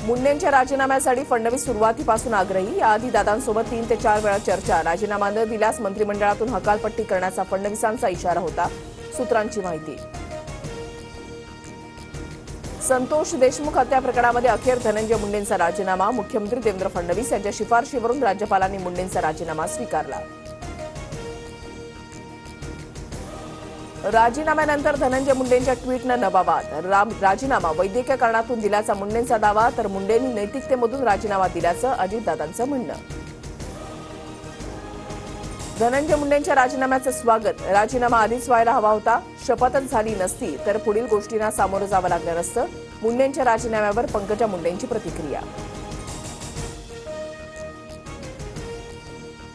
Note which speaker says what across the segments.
Speaker 1: मुंडेंच्या राजीनाम्यासाठी फडणवीस सुरुवातीपासून आग्रही. याआधी दादांसोबत 3 ते 4 वेळा चर्चा. राजीनामा न दिल्यास मंत्रिमंडळातून हकालपट्टी करण्याचा फडणवीसांचा इशारा होता. सूत्रांची माहिती. संतोष देशमुख हत्या प्रकरणामध्ये अखेर धनंजय मुंडेंचा राजीनामा. मुख्यमंत्री देवेंद्र फडणवीस यांच्या शिफारशीवरून राज्यपालांनी मुंडेंचा राजीनामा स्वीकारला. राजीनाम्यानंतर धनंजय मुंडेंच्या ट्विटनं नवा वाद. राजीनामा वैद्यकीय कारणातून दिल्याचा मुंडेंचा दावा, तर मुंडेंनी नैतिकतेमधून राजीनामा दिल्याचं अजितदादांचं म्हणणं. धनंजय मुंडेंच्या राजीनाम्याचं स्वागत. राजीनामा आधीच व्हायला हवा होता. शपथच झाली नसती तर पुढील गोष्टींना सामोरं जावं लागलं नसतं. मुंडेंच्या राजीनाम्यावर पंकजा मुंडेंची प्रतिक्रिया.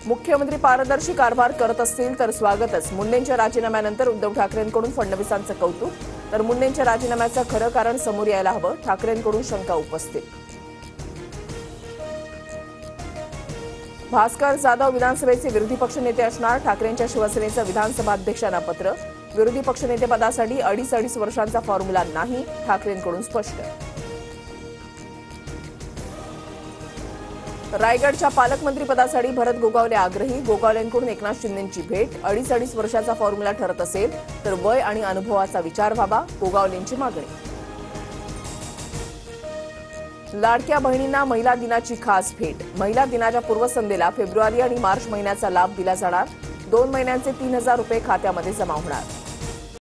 Speaker 1: मुख्यमंत्री पारदर्शी कारभार करत असतील तर स्वागतच. मुंडेंच्या राजीनाम्यानंतर उद्धव ठाकरेंकडून फडणवीसांचं कौतुक, तर मुंडेंच्या राजीनाम्याचं खरं कारण समोर यायला हवं. ठाकरेंकडून शंका उपस्थित. भास्कर जाधव विधानसभेचे विरोधी पक्षनेते असणार. ठाकरेंच्या शिवसेनेचं विधानसभा अध्यक्षांना पत्र. विरोधी पक्षनेतेपदासाठी 2.5 वर्षांचा फॉर्म्युला नाही. ठाकरेंकडून स्पष्ट. रायगडच्या पालकमंत्रीपदासाठी भरत गोगावले आग्रही. गोगावलेंकडून एकनाथ शिंदेंची भेट. 2.5 वर्षाचा फॉर्म्युला ठरत असेल तर वय आणि अनुभवाचा विचार व्हावा. गोगावलेंची मागणी. लाडक्या बहिणींना महिला दिनाची खास भेट. महिला दिनाच्या पूर्वसंध्येला फेब्रुवारी आणि मार्च महिन्याचा लाभ दिला जाणार. 2 महिन्यांचे 3,000 रुपये खात्यामध्ये जमा होणार.